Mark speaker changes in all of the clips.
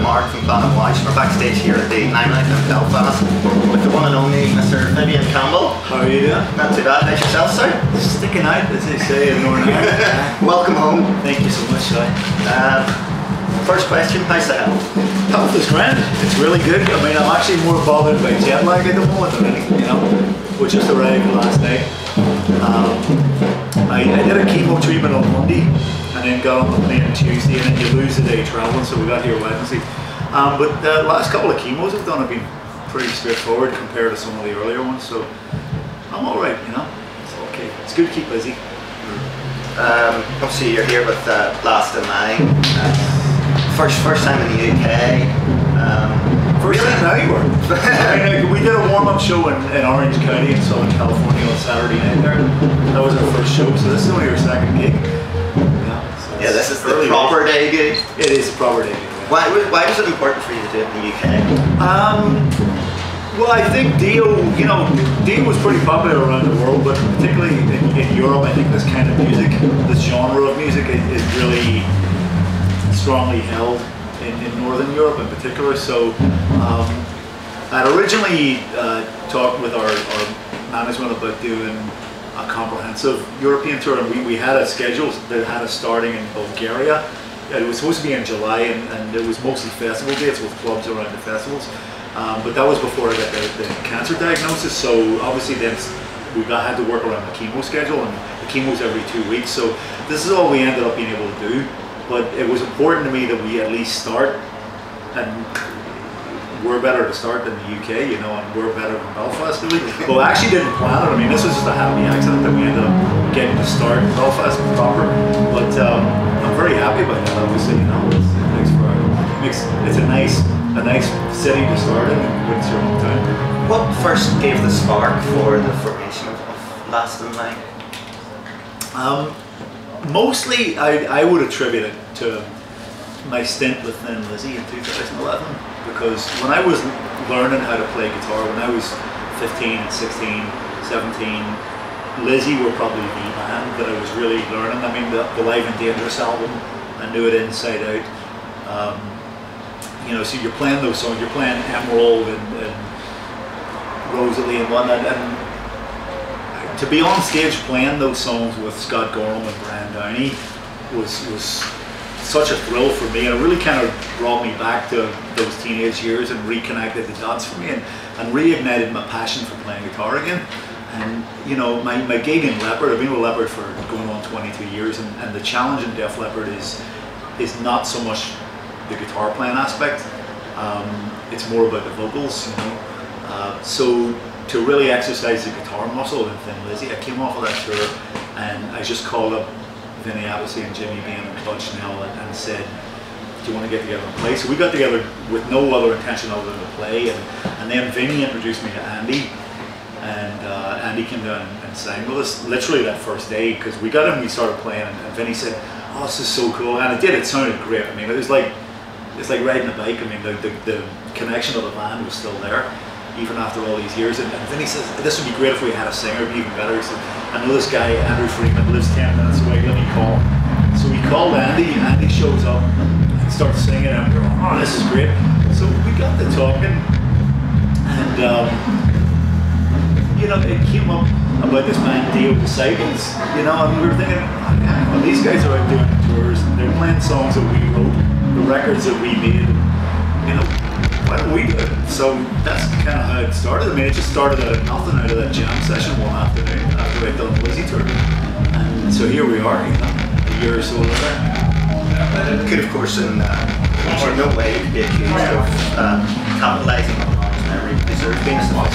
Speaker 1: Mark from Planet Mosh. We're backstage here at the Limelight in Belfast with the one and only Mr. Vivian Campbell.
Speaker 2: How are you doing?
Speaker 1: Not too bad. How's yourself, sir?
Speaker 2: Sticking out, as they say in Northern Ireland.
Speaker 1: Welcome home.
Speaker 2: Thank you so much, Si.
Speaker 1: First question, how's the health?
Speaker 2: Health is grand. It's really good. I mean, I'm actually more bothered by jet lag at the moment than anything, you know. We just arrived last night. I did a chemo treatment on Monday and then got on the plane on Tuesday, and then you lose a day traveling, so we got here Wednesday. But the last couple of chemos I've done have been pretty straightforward compared to some of the earlier ones, so I'm alright, you know. It's okay. It's good to keep busy.
Speaker 1: Obviously you're here with Blast in May. First time in the UK.
Speaker 2: First time now you were. I mean, we did a warm-up show in Orange County in Southern California on Saturday night there. That was our first show, so this is only our second gig.
Speaker 1: Yeah, this is the proper day gig.
Speaker 2: It is a proper day gig.
Speaker 1: Why was it important for you to do it in the UK?
Speaker 2: Well, I think Dio, you know, Dio was pretty popular around the world, but particularly in Europe, I think this kind of music, this genre of music is really strongly held in Northern Europe in particular. So I'd originally talked with our management about doing a comprehensive European tour, and we had a schedule that had us starting in Bulgaria. It was supposed to be in July, and it was mostly festival dates with clubs around the festivals. But that was before I got the cancer diagnosis, so obviously then had to work around the chemo schedule, and the chemo's every 2 weeks. So this is all we ended up being able to do. But it was important to me that we at least start, and we're better to start than the UK, you know, and we're better than Belfast. Well, I actually didn't plan it. I mean, this was just a happy accident that we ended up getting to start in Belfast proper. But I'm very happy about that. Obviously, you know, it's a nice city to start in when it's your hometown.
Speaker 1: What first gave the spark for the formation of Blast in May?
Speaker 2: Mostly, I would attribute it to my stint with Thin Lizzy in 2011, because when I was learning how to play guitar, when I was 15, 16, 17, Lizzy were probably the band that I was really learning. I mean, the Live and Dangerous album, I knew it inside out. You know, so you're playing those songs, you're playing Emerald and Rosalie and whatnot, and to be on stage playing those songs with Scott Gorham and Brian Downey was such a thrill for me, and it really kind of brought me back to those teenage years and reconnected the dots for me, and reignited my passion for playing guitar again. And you know, my gig in Leppard, I've been with Leppard for going on 22 years, and the challenge in Def Leppard is not so much the guitar playing aspect, it's more about the vocals, you know. So to really exercise the guitar muscle in Thin Lizzy, I came off of that tour and I just called up Vinny, Appice and Jimmy Bain and Clutch Nell and said, do you want to get together and play? So we got together with no other intention other than to play, and then Vinny introduced me to Andy, and Andy came down and sang with us literally that first day, because we got him, we started playing, and Vinny said, oh, this is so cool, and it sounded great. I mean, it's like riding a bike. I mean, the connection of the band was still there, even after all these years. And Vinny says, this would be great if we had a singer, it'd be even better. He said, I know this guy, Andrew Freeman, lives 10 minutes away, let me call him. So we called Andy, and Andy shows up and starts singing, and we're going, oh, this is great. So we got to talking, and you know, it came up about this band Dio Disciples, you know, and we were thinking, oh, yeah, well, these guys are out doing tours, and they're playing songs that we wrote, the records that we made, you know, why don't we do it? So that's kind of how it started. I mean, it just started out of nothing, out of that jam session one afternoon after I'd done the Lizzy tour. And so here we are, you know, a year or so later.
Speaker 1: It could, of course, in no way be accused of capitalising on Mom's memory, because there's been some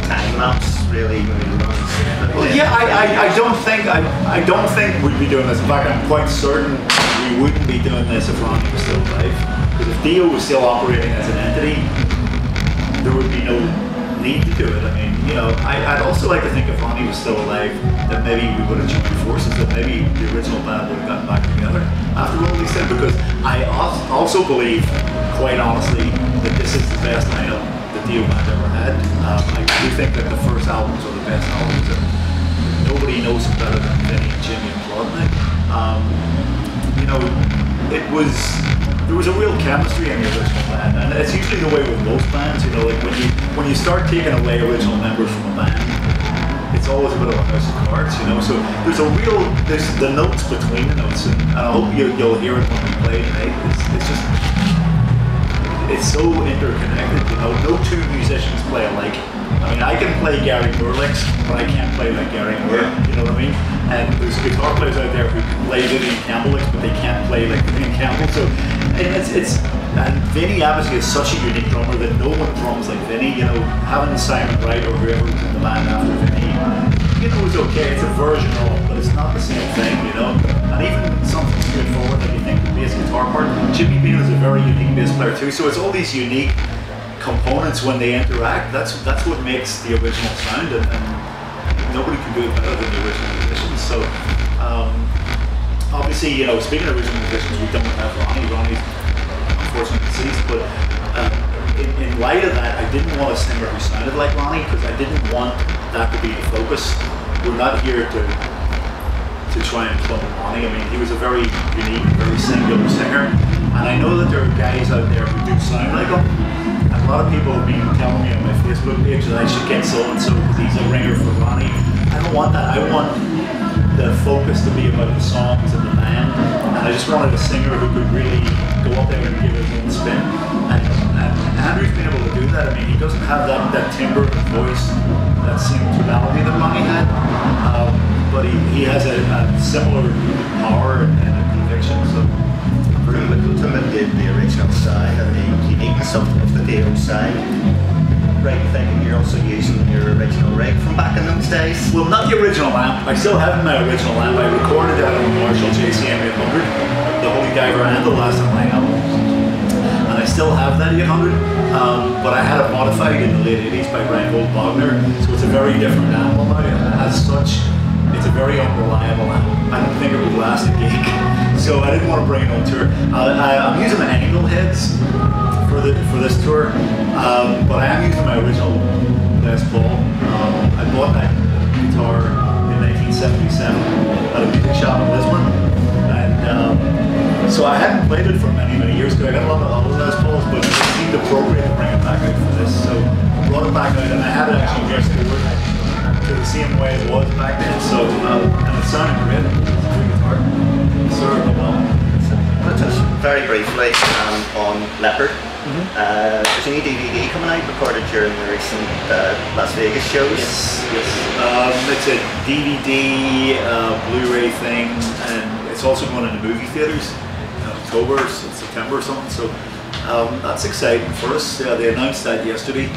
Speaker 1: time lapse, really,
Speaker 2: well, yeah, I don't think we'd be doing this. In fact, I'm quite certain we wouldn't be doing this if Ronnie was still alive. Because if Dio was still operating as an entity, there would be no need to do it. I mean, you know, I'd also like to think if Ronnie was still alive, that maybe we would have joined forces, that maybe the original band would have gotten back together after all these things. Because I also believe, quite honestly, that this is the best lineup the Dio band ever had. I do think that the first albums are the best albums, and nobody knows them better than Vinny and Jimmy and Claude. You know, it was there was a real chemistry in the original band, and it's usually the way with most bands. You know, like when you start taking away original members from a band, it's always a bit of a house of cards. You know, so there's the notes between the notes, and I hope you'll hear it when we play tonight. It's just. It's so interconnected, you know. No two musicians play alike. I mean, I can play Gary Moore licks, but I can't play like Gary Moore.
Speaker 1: Yeah.
Speaker 2: You know what I mean? And there's guitar players out there who can play Vivian Campbell licks, but they can't play like Vivian Campbell. So, and Vinny Appice is such a unique drummer that no one drums like Vinny. You know, having Simon Wright or whoever was in the band after Vinny, you know, it's okay. It's a version of, but it's not the same thing. You know, and even something straightforward that you think the bass guitar part. Jimmy Bain is a very unique bass player too. So it's all these unique components when they interact. That's what makes the original sound, and nobody can do it better than the original musicians. So obviously, you know, speaking of original musicians, we don't have Ronnie. Ronnie's unfortunately deceased, but in light of that, I didn't want a singer who sounded like Ronnie because I didn't want that to be the focus. We're not here to try and clone Ronnie. I mean, he was a very unique, very singular singer, and I know that there are guys out there who do sound like him. And a lot of people have been telling me on my Facebook page that I should get so-and-so because he's a ringer for Ronnie. I don't want that. I want the focus to be about the songs and the band, and I just wanted a singer who could really go up there and give it his own spin. And Andrew's been able to do that. I mean, he doesn't have that timbre of voice, that same tonality that Ronnie had, but he has a similar power and a conviction. So.
Speaker 1: The original sound and the uniqueness of the old sound. Right, thinking you're also using your original rig from back in those days?
Speaker 2: Well, not the original amp. I still have my original amp. I recorded that on the Marshall JCM 800, the Holy Diver and the Last of My album. And I still have that 800, but I had it modified in the late 80s by Reinhold Wagner, so it's a very different animal now. And as such, it's a very unreliable animal. I don't think it would last a gig, so I didn't want to bring it on tour. I'm using the angle heads for this tour, but I am using my original Les Paul. I bought that guitar in 1977 at a music shop in Lisbon, and so I hadn't played it for many years because I got a lot of other Les Pauls, but it seemed appropriate to bring it back out for this, so I brought it back out, and I had it actually restored to the same way it was back then, so and it sounded great. It's a good guitar. Served me well.
Speaker 1: Just very briefly on Leppard. There's a new DVD coming out recorded during the recent Las Vegas shows.
Speaker 2: Yes. It's a DVD, Blu-ray thing, and it's also going into movie theaters in October, September or something. So that's exciting for us. They announced that yesterday.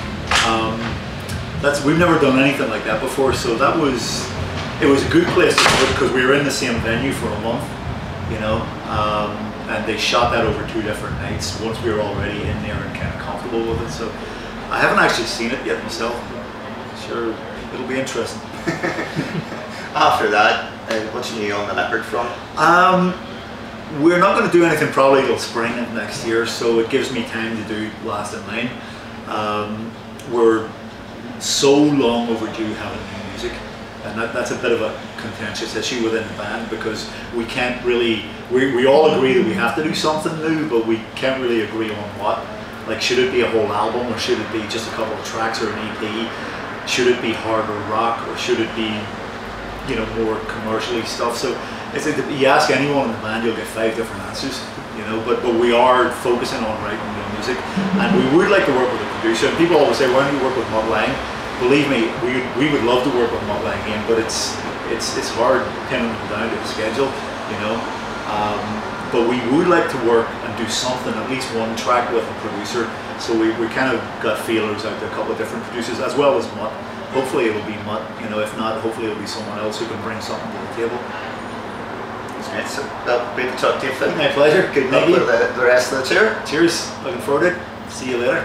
Speaker 2: We've never done anything like that before, so it was a good place to do it because we were in the same venue for a month, you know, and they shot that over 2 different nights once we were already in there and kind of comfortable with it. So I haven't actually seen it yet myself. Sure, it'll be interesting.
Speaker 1: After that, what's new on the Leppard front?
Speaker 2: We're not going to do anything probably till spring of next year, so it gives me time to do Last in Line. We're so long overdue having new music, and that's a bit of a contentious issue within the band because we can't really, we all agree that we have to do something new, but we can't really agree on what. Like, should it be a whole album, or should it be just a couple of tracks or an EP? Should it be harder rock, or should it be, you know, more commercially stuff? So it's like, you ask anyone in the band, you'll get 5 different answers, you know, but we are focusing on writing new music, and we would like to work with a producer. And people always say, why don't you work with Mutt Lang? Believe me, we would love to work with Mutt Lang again, but it's hard pinning them down to the schedule, you know. But we would like to work and do something, at least one track with a producer. So we kind of got feelers out to a couple of different producers, as well as Mutt. Hopefully it'll be Mutt, you know. If not, hopefully it'll be someone else who can bring something to the table.
Speaker 1: Right, so great to talk to you, Finn.
Speaker 2: My pleasure.
Speaker 1: Good luck with the rest of the tour.
Speaker 2: Cheers. Looking forward to it. See you later.